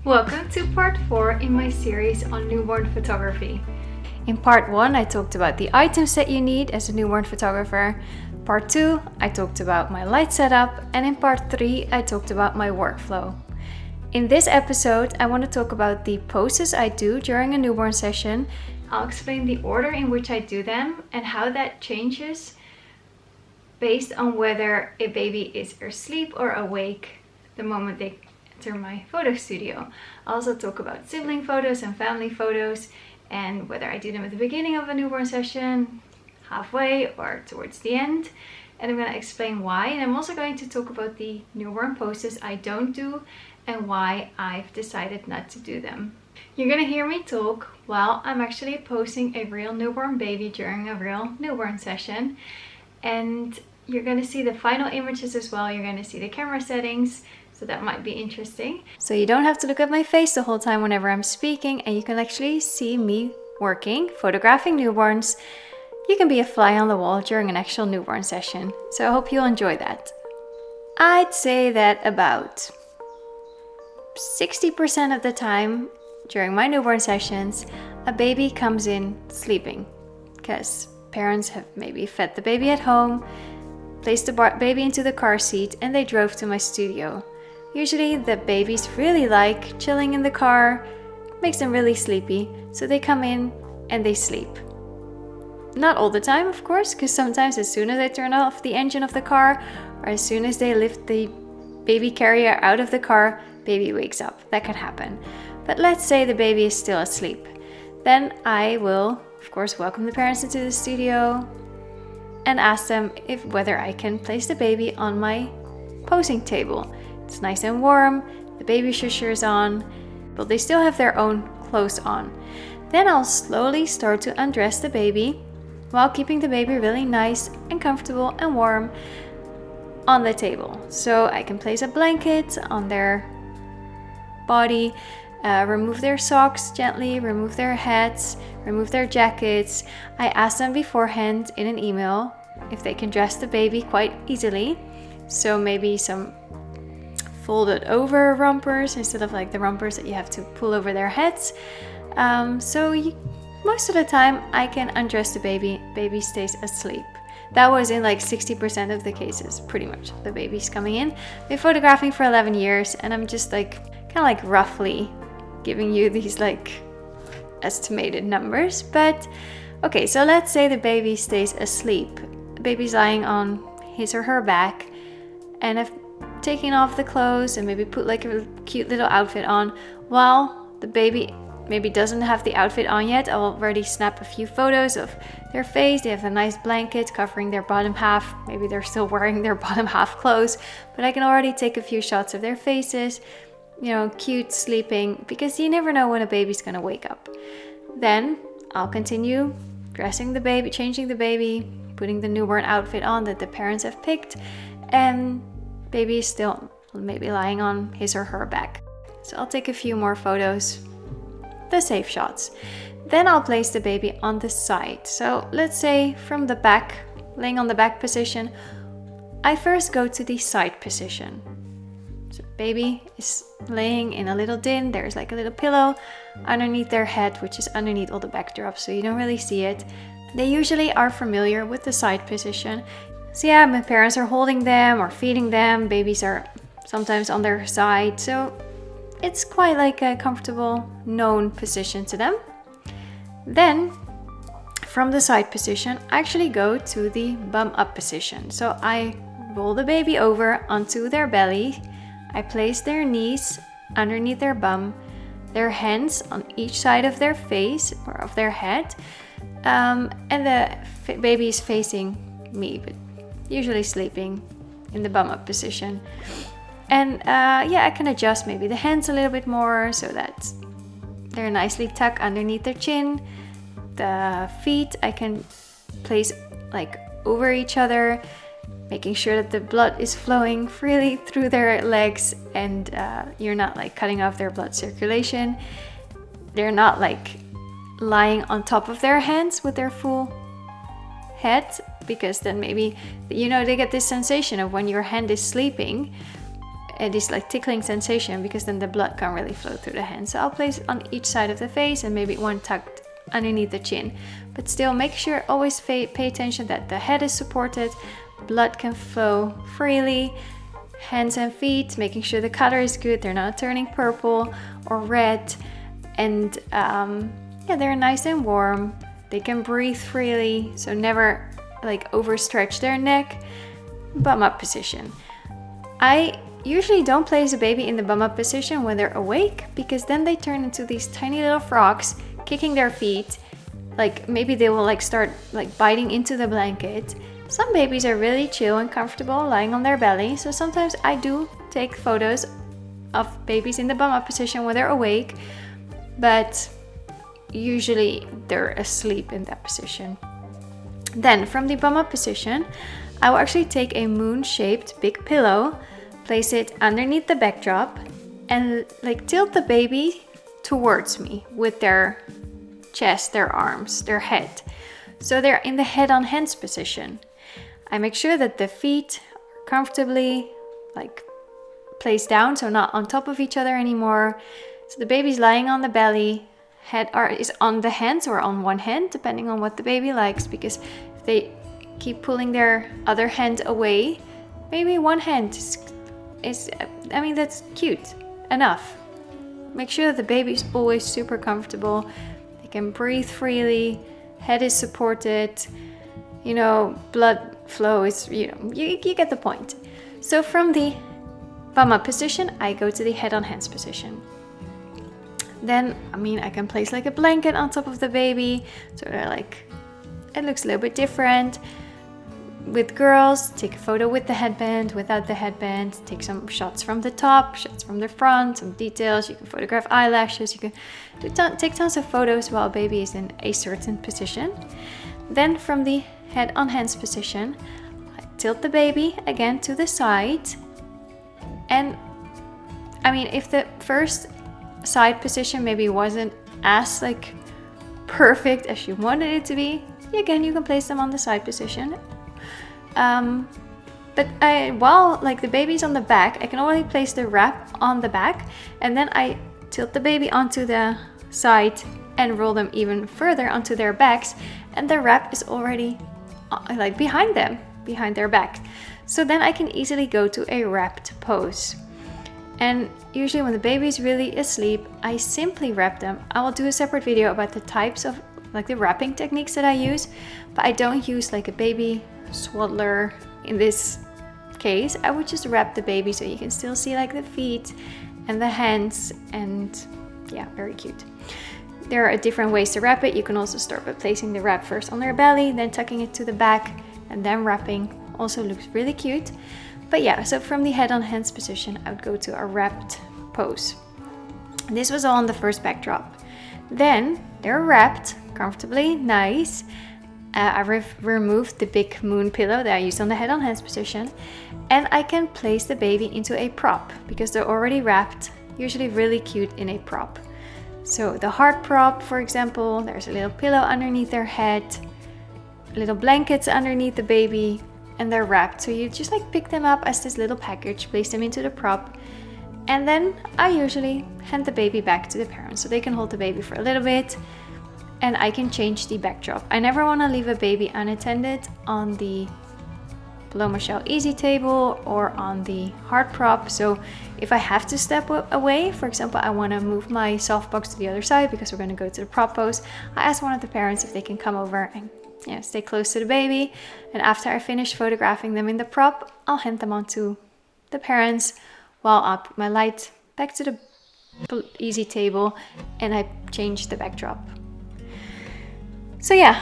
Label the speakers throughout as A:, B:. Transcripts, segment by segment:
A: Welcome to part 4 in my series on newborn photography. In part 1, I talked about the items that you need as a newborn photographer. Part 2, I talked about my light setup, and in part 3, I talked about my workflow. In this episode, I want to talk about the poses I do during a newborn session. I'll explain the order in which I do them and how that changes based on whether a baby is asleep or awake the moment they enter my photo studio. I'll also talk about sibling photos and family photos and whether I do them at the beginning of a newborn session, halfway, or towards the end. And I'm going to explain why. And I'm also going to talk about the newborn poses I don't do and why I've decided not to do them. You're going to hear me talk while I'm actually posing a real newborn baby during a real newborn session. And you're going to see the final images as well. You're going to see the camera settings. So that might be interesting. So you don't have to look at my face the whole time whenever I'm speaking, and you can actually see me working, photographing newborns. You can be a fly on the wall during an actual newborn session. So I hope you'll enjoy that. I'd say that about 60% of the time during my newborn sessions, a baby comes in sleeping because parents have maybe fed the baby at home, placed the baby into the car seat, and they drove to my studio. Usually the babies really like chilling in the car, makes them really sleepy, so they come in and they sleep. Not all the time, of course, because sometimes as soon as I turn off the engine of the car, or as soon as they lift the baby carrier out of the car, baby wakes up. That can happen. But let's say the baby is still asleep. Then I will, of course, welcome the parents into the studio and ask them whether I can place the baby on my posing table. It's nice and warm, the baby shusher is on, but they still have their own clothes on. Then I'll slowly start to undress the baby while keeping the baby really nice and comfortable and warm on the table. So I can place a blanket on their body, remove their socks gently, remove their hats, remove their jackets. I ask them beforehand in an email if they can dress the baby quite easily. So maybe some folded over rompers instead of like the rompers that you have to pull over their heads. Most of the time I can undress the baby stays asleep. That was in like 60% of the cases, pretty much. The baby's coming in. I've been photographing for 11 years and I'm just like kind of like roughly giving you these like estimated numbers. But okay, so let's say the baby stays asleep. The baby's lying on his or her back, and I've taken off the clothes and maybe put like a cute little outfit on. While the baby maybe doesn't have the outfit on yet, I'll already snap a few photos of their face. They have a nice blanket covering their bottom half. Maybe they're still wearing their bottom half clothes, but I can already take a few shots of their faces, cute sleeping, because you never know when a baby's gonna wake up. Then I'll continue dressing the baby, changing the baby, putting the newborn outfit on that the parents have picked, and baby is still maybe lying on his or her back. So I'll take a few more photos, the safe shots. Then I'll place the baby on the side. So let's say from the back, laying on the back position, I first go to the side position. So baby is laying in a little din. There's like a little pillow underneath their head, which is underneath all the backdrops, so you don't really see it. They usually are familiar with the side position. So yeah, my parents are holding them or feeding them. Babies are sometimes on their side. So it's quite like a comfortable, known position to them. Then from the side position, I actually go to the bum up position. So I roll the baby over onto their belly. I place their knees underneath their bum, their hands on each side of their face or of their head. And the baby is facing me, but usually sleeping in the bum up position. And I can adjust maybe the hands a little bit more so that they're nicely tucked underneath their chin. The feet I can place like over each other, making sure that the blood is flowing freely through their legs, and you're not like cutting off their blood circulation. They're not like lying on top of their hands with their full head, because then maybe they get this sensation of when your hand is sleeping, this like tickling sensation, because then the blood can't really flow through the hand. So I'll place it on each side of the face and maybe one tucked underneath the chin. But still make sure, always pay attention that the head is supported, blood can flow freely. Hands and feet, making sure the color is good, they're not turning purple or red, and yeah, they're nice and warm. They can breathe freely, so never like overstretch their neck. Bum up position. I usually don't place a baby in the bum up position when they're awake, because then they turn into these tiny little frogs kicking their feet. Like maybe they will like start like biting into the blanket. Some babies are really chill and comfortable lying on their belly, so sometimes I do take photos of babies in the bum up position when they're awake, but usually they're asleep in that position. Then from the bum up position, I will actually take a moon-shaped big pillow, place it underneath the backdrop, and like tilt the baby towards me with their chest, their arms, their head. So they're in the head on hands position. I make sure that the feet are comfortably like placed down, so not on top of each other anymore. So the baby's lying on the belly, head is on the hands or on one hand, depending on what the baby likes, because if they keep pulling their other hand away, maybe one hand is I mean, that's cute enough. Make sure that the baby's always super comfortable, they can breathe freely, head is supported, you know, blood flow is, you know, you get the point. So from the bum up position, I go to the head on hands position. Then, I mean, I can place like a blanket on top of the baby, so they're like, it looks a little bit different. With girls, take a photo with the headband, without the headband, take some shots from the top, shots from the front, some details. You can photograph eyelashes, you can take tons of photos while baby is in a certain position. Then from the head on hands position, I tilt the baby again to the side. And I mean, if the first side position maybe wasn't as like perfect as you wanted it to be, again, you can place them on the side position. But while like the baby's on the back, I can already place the wrap on the back, and then I tilt the baby onto the side and roll them even further onto their backs, and the wrap is already like behind them, behind their back. So then I can easily go to a wrapped pose. And usually when the baby is really asleep, I simply wrap them. I will do a separate video about the types of like the wrapping techniques that I use, but I don't use like a baby swaddler in this case. I would just wrap the baby so you can still see like the feet and the hands, and yeah, very cute. There are different ways to wrap it. You can also start by placing the wrap first on their belly, then tucking it to the back, and then wrapping. Also looks really cute. But yeah, so from the head on hands position, I would go to a wrapped pose. This was all on the first backdrop. Then they're wrapped comfortably, nice. I removed the big moon pillow that I used on the head on hands position, and I can place the baby into a prop because they're already wrapped, usually really cute in a prop. So the heart prop, for example, there's a little pillow underneath their head, little blankets underneath the baby, and they're wrapped. So you just like pick them up as this little package, place them into the prop, and then I usually hand the baby back to the parents so they can hold the baby for a little bit, and I can change the backdrop. I never want to leave a baby unattended on the Below Michelle easy table or on the hard prop. So if I have to step away, for example, I want to move my softbox to the other side because we're going to go to the prop pose, I ask one of the parents if they can come over and stay close to the baby. And after I finish photographing them in the prop, I'll hand them on to the parents while I put my light back to the easy table and I change the backdrop. So yeah,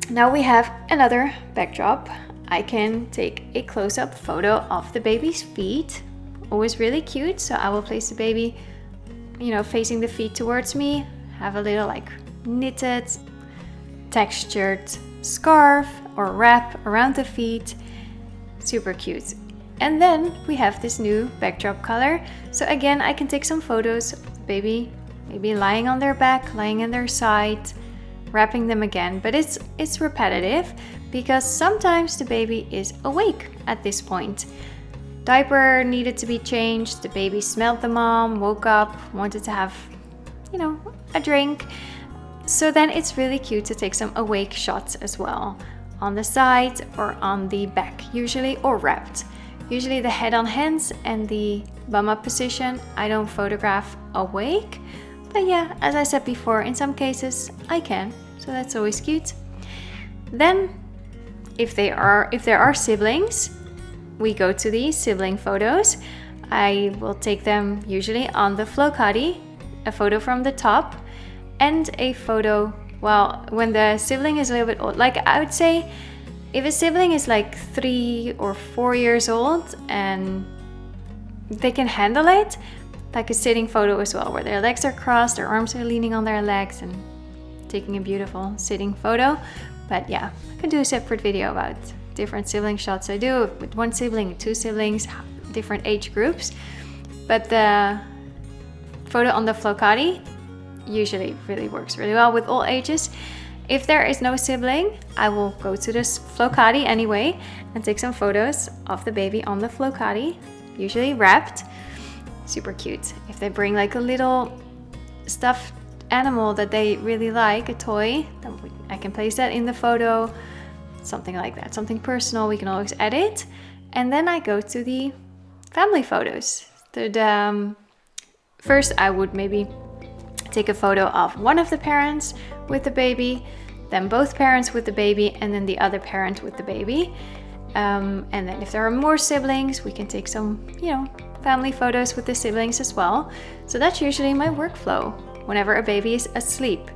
A: now we have another backdrop. I can take a close-up photo of the baby's feet. Always really cute. So I will place the baby, facing the feet towards me, have a little like knitted, textured scarf or wrap around the feet. Super cute. And then we have this new backdrop color. So again, I can take some photos of the baby, maybe lying on their back, lying on their side, wrapping them again, but it's repetitive because sometimes the baby is awake at this point. diaper needed to be changed, the baby smelled the mom, woke up, wanted to have, you know, a drink. So then it's really cute to take some awake shots as well, on the side or on the back usually, or wrapped. Usually the head on hands and the bum up position I don't photograph awake, but yeah, as I said before, in some cases I can, so that's always cute. Then if there are siblings, we go to the sibling photos. I will take them usually on the Flocati, a photo from the top, and a photo, well, when the sibling is a little bit old. Like I would say, if a sibling is like 3 or 4 years old and they can handle it, like a sitting photo as well, where their legs are crossed, their arms are leaning on their legs, and taking a beautiful sitting photo. But yeah, I can do a separate video about different sibling shots I do with one sibling, 2 siblings, different age groups. But the photo on the Flocati usually really works really well with all ages. If there is no sibling, I will go to this Flocati anyway and take some photos of the baby on the Flocati, usually wrapped. Super cute. If they bring like a little stuffed animal that they really like, a toy, then I can place that in the photo, something like that, something personal, we can always edit. And then I go to the family photos. First I would maybe take a photo of one of the parents with the baby, then both parents with the baby, and then the other parent with the baby. And then if there are more siblings, we can take some, you know, family photos with the siblings as well. So that's usually my workflow whenever a baby is asleep.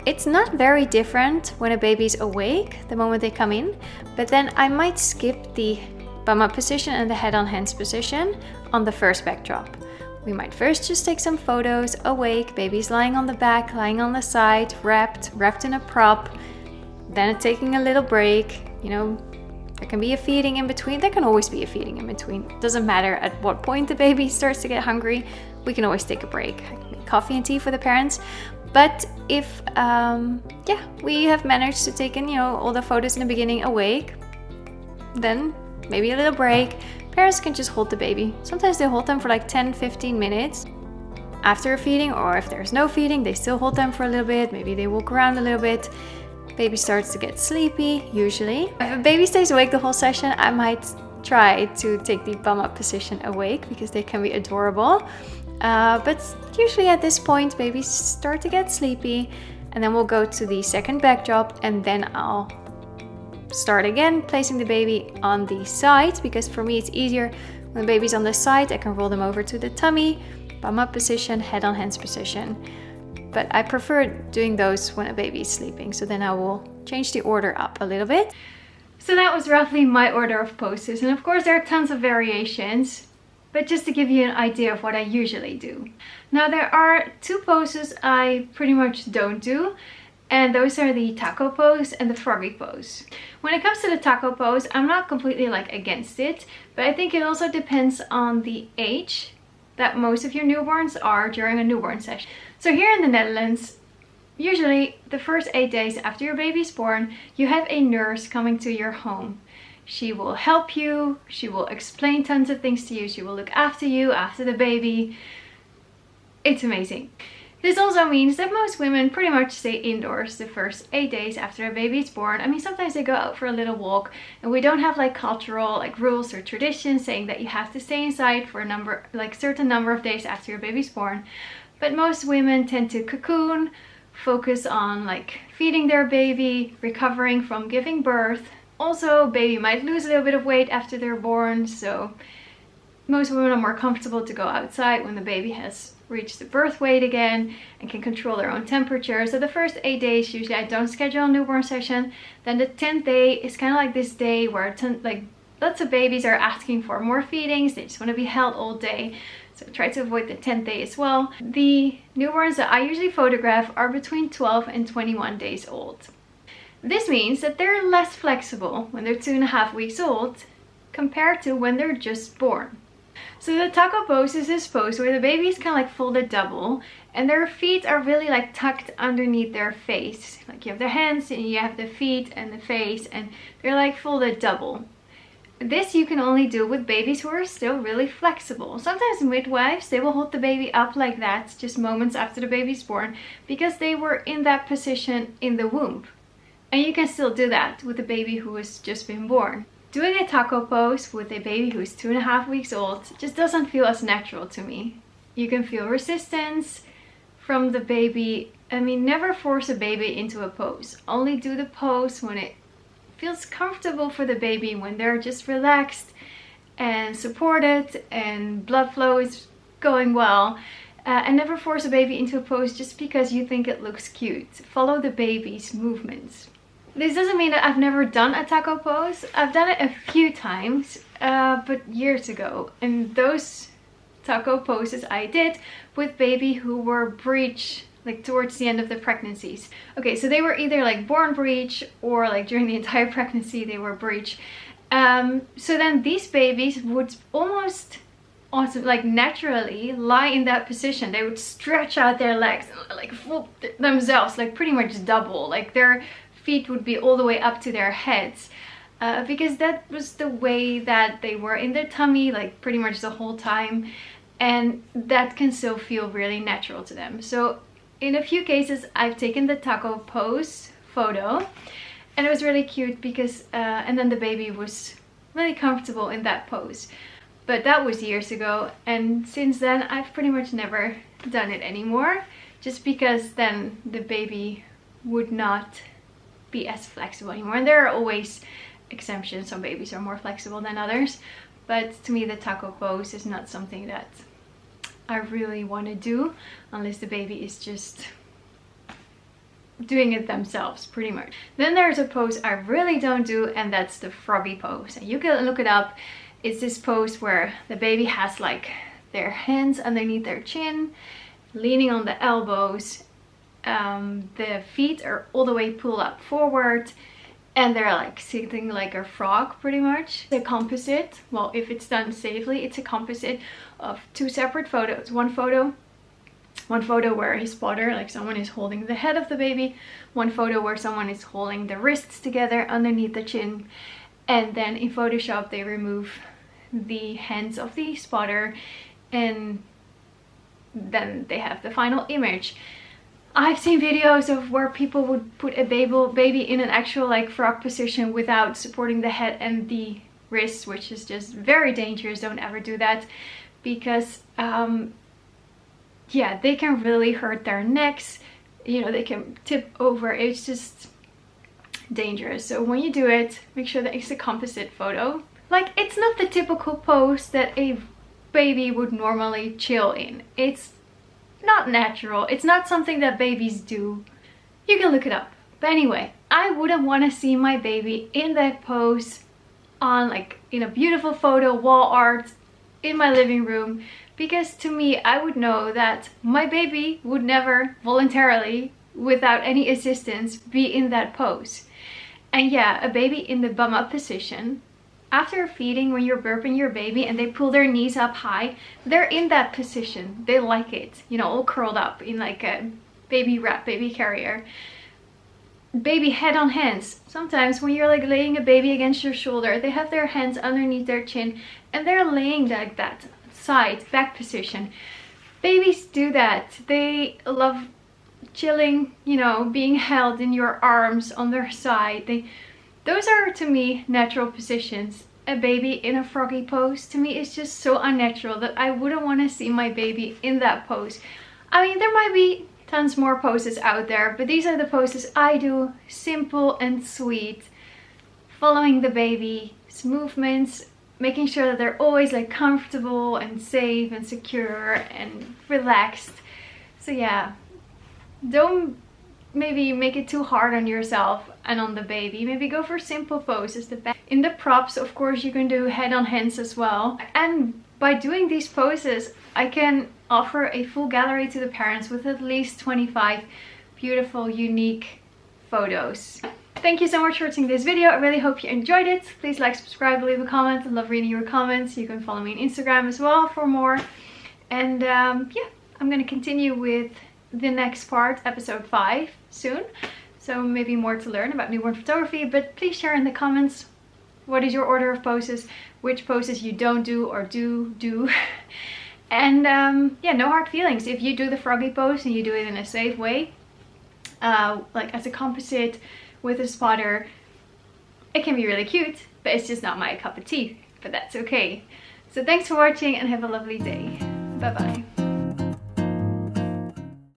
A: It's not very different when a baby's awake the moment they come in, but then I might skip the bum up position and the head on hands position on the first backdrop. We might first just take some photos awake, baby's lying on the back, lying on the side, wrapped in a prop, then taking a little break. You know, there can be a feeding in between. There can always be a feeding in between. Doesn't matter at what point the baby starts to get hungry, we can always take a break. I can make coffee and tea for the parents. But if, we have managed to take in, you know, all the photos in the beginning awake, then maybe a little break. Parents can just hold the baby. Sometimes they hold them for like 10-15 minutes after a feeding, or if there's no feeding, they still hold them for a little bit. Maybe they walk around a little bit. Baby starts to get sleepy, usually. If a baby stays awake the whole session, I might try to take the bum up position awake because they can be adorable. But usually at this point, babies start to get sleepy, and then we'll go to the second backdrop, and then I'll start again placing the baby on the side, because for me it's easier when the baby's on the side. I can roll them over to the tummy, bum up position, head on hands position. But I prefer doing those when a baby is sleeping, so then I will change the order up a little bit. So that was roughly my order of poses, and of course there are tons of variations, but just to give you an idea of what I usually do. Now there are 2 poses I pretty much don't do, and those are the taco pose and the froggy pose. When it comes to the taco pose, I'm not completely like against it, but I think it also depends on the age that most of your newborns are during a newborn session. So here in the Netherlands, usually the first 8 days after your baby's born, you have a nurse coming to your home. She will help you, she will explain tons of things to you, she will look after you, after the baby. It's amazing. This also means that most women pretty much stay indoors the first 8 days after a baby is born. I mean, sometimes they go out for a little walk, and we don't have like cultural like rules or traditions saying that you have to stay inside for a certain number of days after your baby's born. But most women tend to cocoon, focus on like feeding their baby, recovering from giving birth. Also, baby might lose a little bit of weight after they're born, so most women are more comfortable to go outside when the baby has reached the birth weight again and can control their own temperature. So the first 8 days, usually I don't schedule a newborn session. Then the 10th day is kind of like this day where lots of babies are asking for more feedings. They just want to be held all day. So try to avoid the 10th day as well. The newborns that I usually photograph are between 12 and 21 days old. This means that they're less flexible when they're 2.5 weeks old compared to when they're just born. So the taco pose is this pose where the baby is kind of like folded double, and their feet are really like tucked underneath their face. Like you have their hands and you have the feet and the face, and they're like folded double. This you can only do with babies who are still really flexible. Sometimes midwives, they will hold the baby up like that just moments after the baby's born because they were in that position in the womb. And you can still do that with a baby who has just been born. Doing a taco pose with a baby who is 2.5 weeks old just doesn't feel as natural to me. You can feel resistance from the baby. I mean, never force a baby into a pose. Only do the pose when it feels comfortable for the baby, when they're just relaxed and supported and blood flow is going well. And never force a baby into a pose just because you think it looks cute. Follow the baby's movements. This doesn't mean that I've never done a taco pose. I've done it a few times, but years ago. And those taco poses I did with baby who were breech, like towards the end of the pregnancies. Okay, so they were either like born breech or like during the entire pregnancy they were breech. So then these babies would almost like naturally lie in that position. They would stretch out their legs and like fold themselves, like pretty much double, like their feet would be all the way up to their heads, because that was the way that they were in their tummy, like pretty much the whole time, and that can still feel really natural to them. So in a few cases I've taken the taco pose photo and it was really cute because and then the baby was really comfortable in that pose. But that was years ago, and since then I've pretty much never done it anymore, just because then the baby would not be as flexible anymore. And there are always exemptions. Some babies are more flexible than others, but to me the taco pose is not something that I really want to do unless the baby is just doing it themselves, pretty much. Then there's a pose I really don't do, and that's the froggy pose. And you can look it up. It's this pose where the baby has like their hands underneath their chin, leaning on the elbows. The feet are all the way pulled up forward, and they're like sitting like a frog, pretty much. The composite, well, if it's done safely, it's a composite of two separate photos. One photo where his spotter, like someone is holding the head of the baby, one photo where someone is holding the wrists together underneath the chin, and then in Photoshop they remove the hands of the spotter, and then they have the final image. I've seen videos of where people would put a baby in an actual like frog position without supporting the head and the wrists, which is just very dangerous. Don't ever do that, because yeah, they can really hurt their necks, you know, they can tip over. It's just dangerous. So when you do it, make sure that it's a composite photo. Like, it's not the typical pose that a baby would normally chill in. It's not natural. It's not something that babies do. You can look it up. But anyway, I wouldn't want to see my baby in that pose on like in a beautiful photo wall art in my living room, because to me, I would know that my baby would never voluntarily, without any assistance, be in that pose. And yeah, a baby in the bum up position, after feeding, when you're burping your baby and they pull their knees up high, they're in that position. They like it, you know, all curled up in like a baby wrap, baby carrier. Baby head on hands. Sometimes when you're like laying a baby against your shoulder, they have their hands underneath their chin and they're laying like that, side, back position. Babies do that. They love chilling, you know, being held in your arms on their side. Those are, to me, natural positions. A baby in a froggy pose, to me, is just so unnatural that I wouldn't want to see my baby in that pose. I mean, there might be tons more poses out there, but these are the poses I do. Simple and sweet. Following the baby's movements, making sure that they're always like comfortable and safe and secure and relaxed. So yeah, don't maybe make it too hard on yourself and on the baby. Maybe go for simple poses. In the props, of course, you can do head on hands as well. And by doing these poses, I can offer a full gallery to the parents with at least 25 beautiful, unique photos. Thank you so much for watching this video. I really hope you enjoyed it. Please like, subscribe, leave a comment. I love reading your comments. You can follow me on Instagram as well for more. And yeah, I'm gonna continue with the next part, episode 5, soon. So maybe more to learn about newborn photography, but please share in the comments what is your order of poses, which poses you don't do or do. And yeah, no hard feelings. If you do the froggy pose and you do it in a safe way, like as a composite with a spotter, it can be really cute, but it's just not my cup of tea, but that's okay. So thanks for watching and have a lovely day. Bye bye.